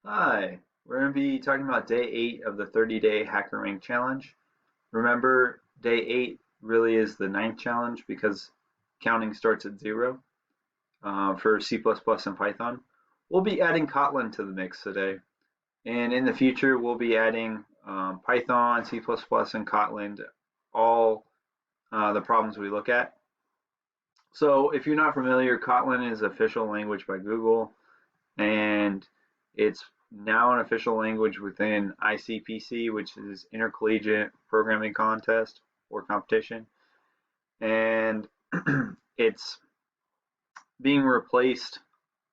Hi, we're going to be talking about day 8 of the 30-day HackerRank challenge. Remember, day 8 really is the ninth challenge because counting starts at 0 for C++ and Python. We'll be adding Kotlin to the mix today, and in the future we'll be adding Python, C++, and Kotlin to all the problems we look at. So if you're not familiar, Kotlin is official language by Google, and it's now an official language within ICPC, which is Intercollegiate Programming Contest or Competition, and it's being replaced,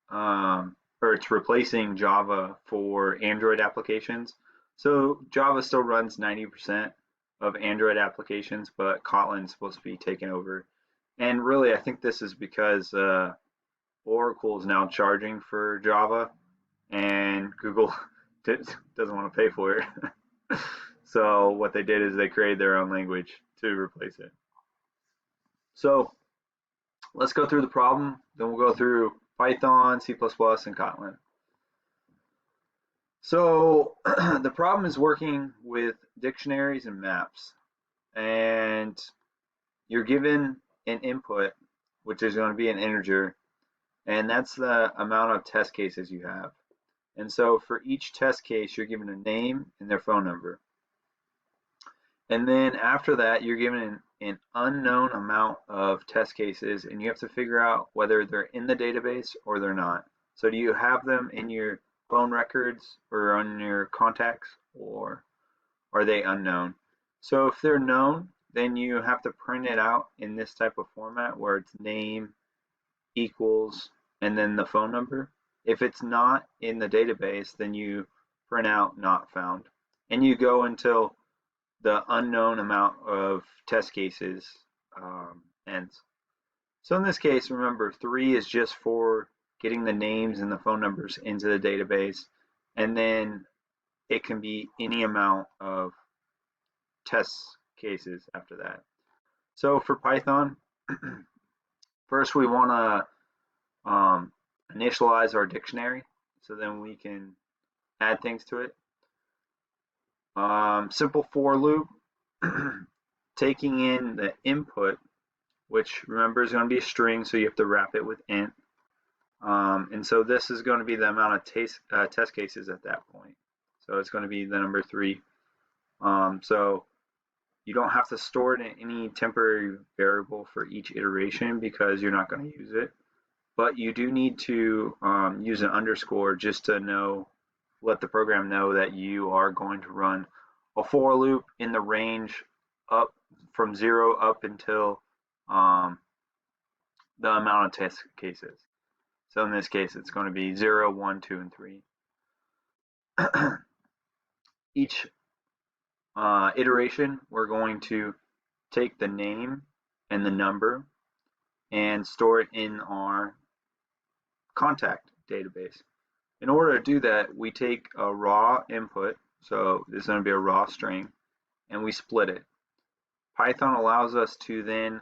or it's replacing Java for Android applications. So Java still runs 90% of Android applications, but Kotlin is supposed to be taken over. And really, I think this is because Oracle is now charging for Java, and Google doesn't want to pay for it. So what they did is they created their own language to replace it. So let's go through the problem, then we'll go through Python, C++, and Kotlin. So the problem is working with dictionaries and maps, and you're given an input, which is going to be an integer, and that's the amount of test cases you have. And so for each test case, you're given a name and their phone number. And then after that, you're given an unknown amount of test cases, and you have to figure out whether they're in the database or they're not. So do you have them in your phone records or on your contacts, or are they unknown? So if they're known, then you have to print it out in this type of format where it's name equals and then the phone number. If it's not in the database, then you print out not found. And you go until the unknown amount of test cases ends. So in this case, remember, 3 is just for getting the names and the phone numbers into the database, and then it can be any amount of test cases after that. So for Python, first we want to initialize our dictionary, so then we can add things to it. Simple for loop, taking in the input, which remember is going to be a string, so you have to wrap it with int. And so this is going to be the amount of test cases at that point. So it's going to be the number 3. So you don't have to store it in any temporary variable for each iteration because you're not going to use it. But you do need to use an underscore just to let the program know that you are going to run a for loop in the range up from 0 up until the amount of test cases. So in this case, it's going to be 0, 1, 2, and 3. Each iteration, we're going to take the name and the number and store it in our contact database. In order to do that, we take a raw input, so this is going to be a raw string, and we split it. Python allows us to then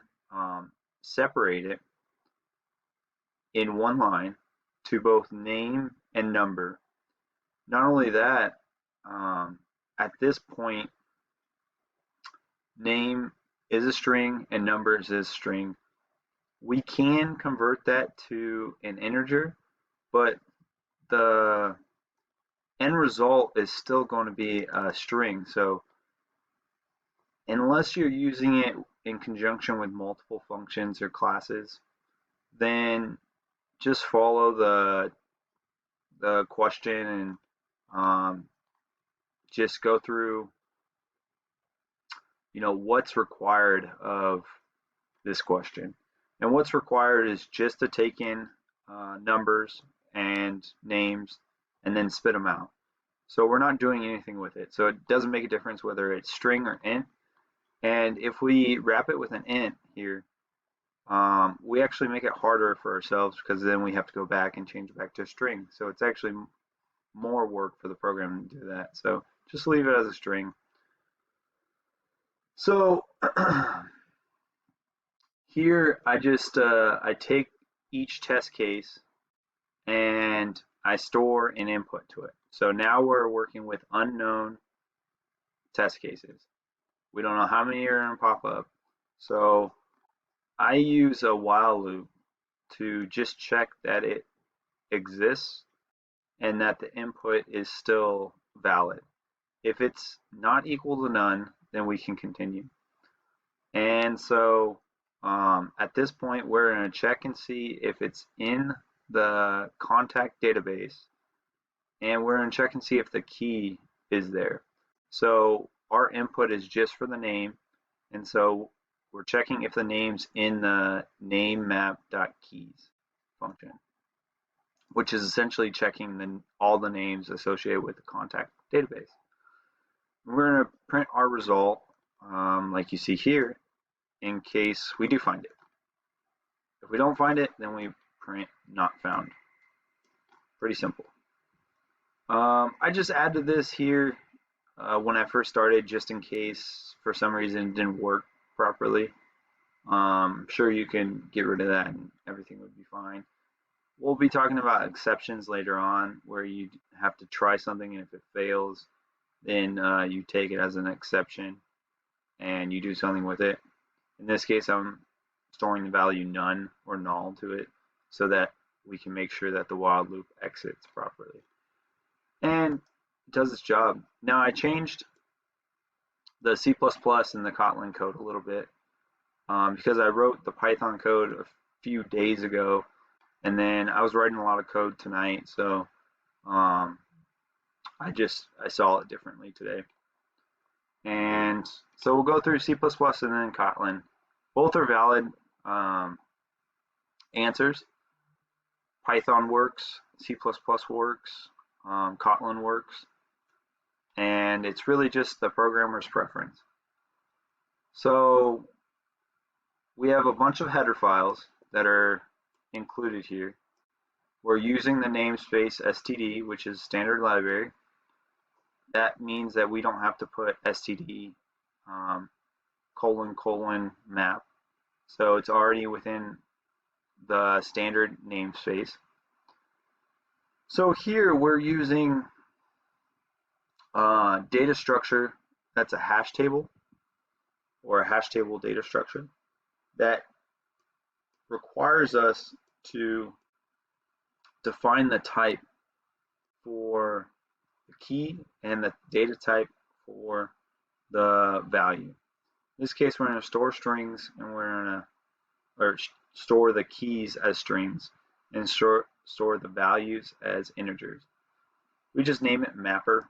separate it in one line to both name and number. Not only that, at this point, name is a string and numbers is a string. We can convert that to an integer, but the end result is still going to be a string. So unless you're using it in conjunction with multiple functions or classes, then just follow the question and just go through, what's required of this question. And what's required is just to take in numbers and names and then spit them out. So we're not doing anything with it. So it doesn't make a difference whether it's string or int. And if we wrap it with an int here, we actually make it harder for ourselves because then we have to go back and change it back to a string. So it's actually more work for the program to do that. So just leave it as a string. So here I just I take each test case and I store an input to it. So now we're working with unknown test cases. We don't know how many are going to pop up. So I use a while loop to just check that it exists and that the input is still valid. If it's not equal to none, then we can continue. And so at this point, we're going to check and see if it's in the contact database, and we're going to check and see if the key is there. So our input is just for the name, and so we're checking if the name's in the name map.keys function, which is essentially checking all the names associated with the contact database. We're going to print our result like you see here in case we do find it. If we don't find it, then we print not found. Pretty simple. I just added this here when I first started, just in case for some reason it didn't work properly. I'm sure you can get rid of that and everything would be fine. We'll be talking about exceptions later on, where you have to try something, and if it fails, then you take it as an exception and you do something with it. In this case, I'm storing the value none or null to it so that we can make sure that the while loop exits properly. And it does its job. Now I changed the C++ and the Kotlin code a little bit because I wrote the Python code a few days ago, and then I was writing a lot of code tonight, so I saw it differently today. And so we'll go through C++ and then Kotlin. Both are valid answers. Python works, C++ works, Kotlin works, and it's really just the programmer's preference. So we have a bunch of header files that are included here. We're using the namespace std, which is standard library. That means that we don't have to put std ::map. So it's already within the standard namespace. So here we're using data structure that's a hash table, or a hash table data structure, that requires us to define the type for the key and the data type for the value. In this case, we're going to store strings, and we're going to store the keys as strings and store the values as integers. We just name it mapper.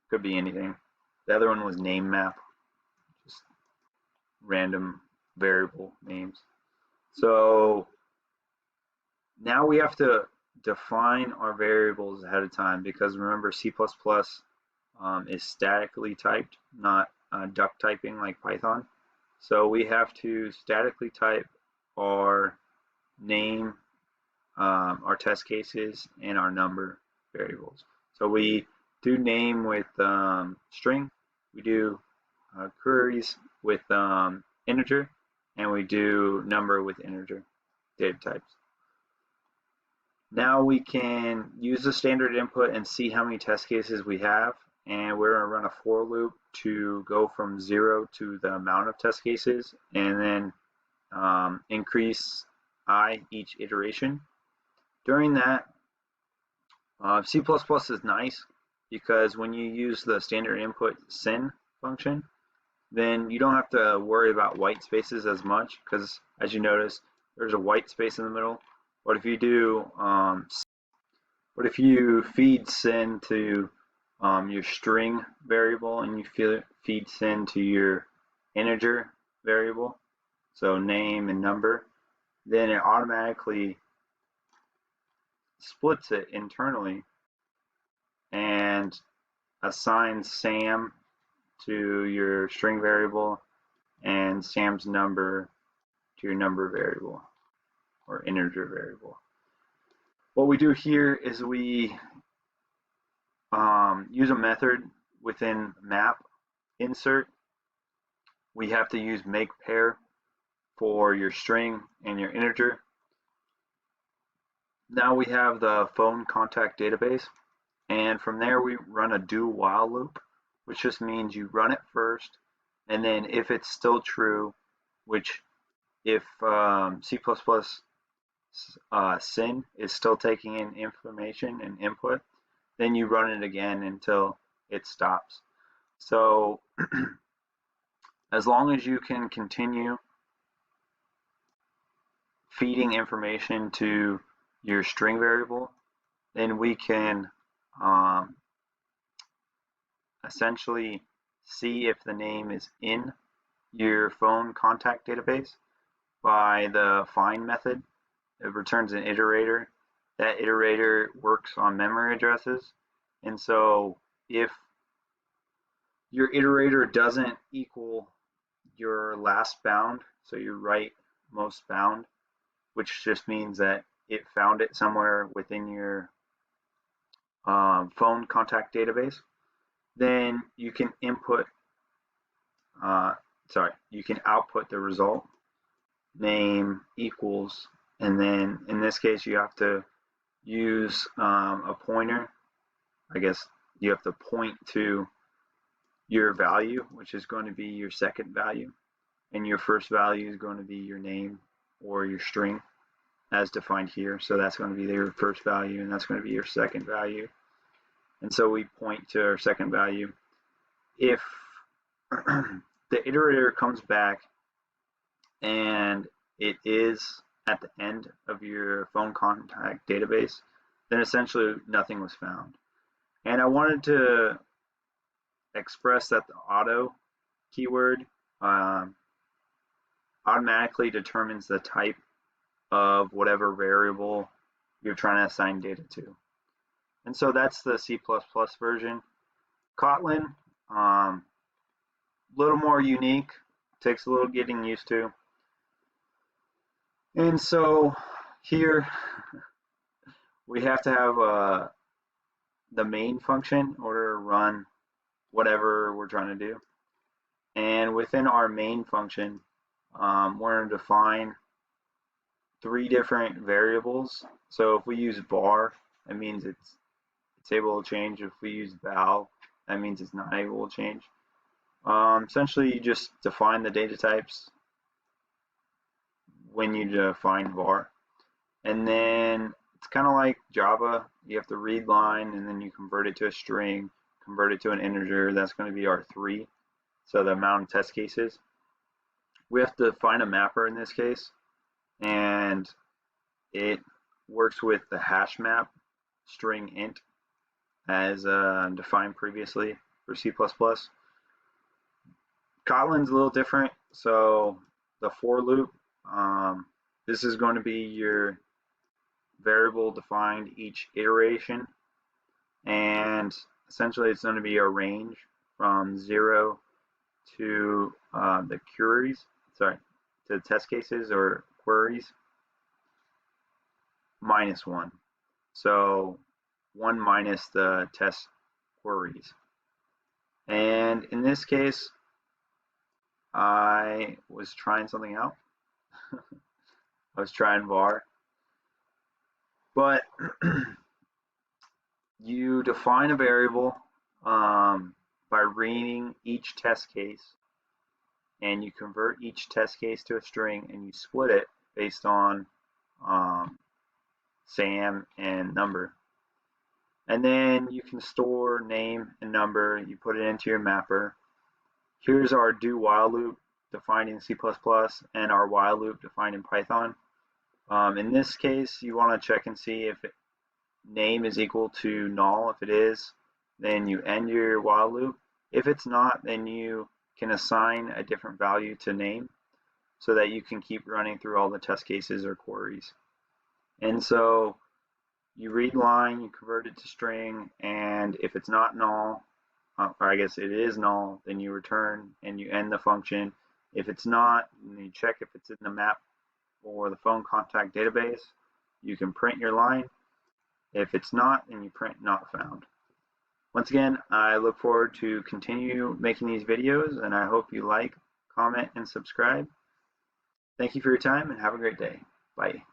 Could be anything. The other one was name map, just random variable names. So now we have to define our variables ahead of time, because remember, C++ is statically typed, not duck typing like Python. So we have to statically type our name, our test cases, and our number variables. So we do name with string, we do queries with integer, and we do number with integer data types. Now we can use the standard input and see how many test cases we have, and we're going to run a for loop to go from 0 to the amount of test cases, and then increase I each iteration. During that, C++ is nice because when you use the standard input sin function, then you don't have to worry about white spaces as much, because as you notice, there's a white space in the middle. But if you do, if you feed sin to your string variable, and you feed sin to your integer variable, so name and number, then it automatically splits it internally and assigns Sam to your string variable and Sam's number to your number variable or integer variable. What we do here is we use a method within map insert. We have to use make pair for your string and your integer. Now we have the phone contact database, and from there we run a do while loop, which just means you run it first, and then if it's still true, which if C++ SYN is still taking in information and input, then you run it again until it stops. So as long as you can continue feeding information to your string variable, then we can essentially see if the name is in your phone contact database by the find method. It returns an iterator. That iterator works on memory addresses, and so if your iterator doesn't equal your last bound, so your rightmost bound, which just means that it found it somewhere within your phone contact database, then you can output the result, name equals, and then in this case you have to use a pointer. I guess you have to point to your value, which is going to be your second value, and your first value is going to be your name or your string as defined here. So that's going to be your first value, and that's going to be your second value. And so we point to our second value. If the iterator comes back and it is at the end of your phone contact database, then essentially nothing was found. And I wanted to express that the auto keyword automatically determines the type of whatever variable you're trying to assign data to. And so that's the C++ version. Kotlin, little more unique, takes a little getting used to. And so here we have to have the main function in order to run whatever we're trying to do. And within our main function, we're going to define 3 different variables. So if we use var, that means it's able to change. If we use val, that means it's not able to change. Essentially, you just define the data types when you define var. And then it's kind of like Java. You have to read line, and then you convert it to a string, convert it to an integer. That's going to be our 3. So the amount of test cases. We have to find a mapper in this case, and it works with the hash map string int as defined previously for C++. Kotlin's a little different. So the for loop, this is going to be your variable defined each iteration, and essentially it's going to be a range from 0 to the test cases or queries -1. So 1 minus the test queries. And in this case, I was trying something out. I was trying var. But you define a variable by reading each test case, and you convert each test case to a string, and you split it based on SAM and number. And then you can store name and number. You put it into your mapper. Here's our do while loop defined in C++ and our while loop defined in Python. In this case, you want to check and see if name is equal to null. If it is, then you end your while loop. If it's not, then you can assign a different value to name so that you can keep running through all the test cases or queries. And so you read line, you convert it to string, and if it's not null, or I guess it is null, then you return and you end the function. If it's not, then you check if it's in the map or the phone contact database. You can print your line. If it's not, then you print not found. Once again, I look forward to continue making these videos, and I hope you like, comment, and subscribe. Thank you for your time, and have a great day. Bye.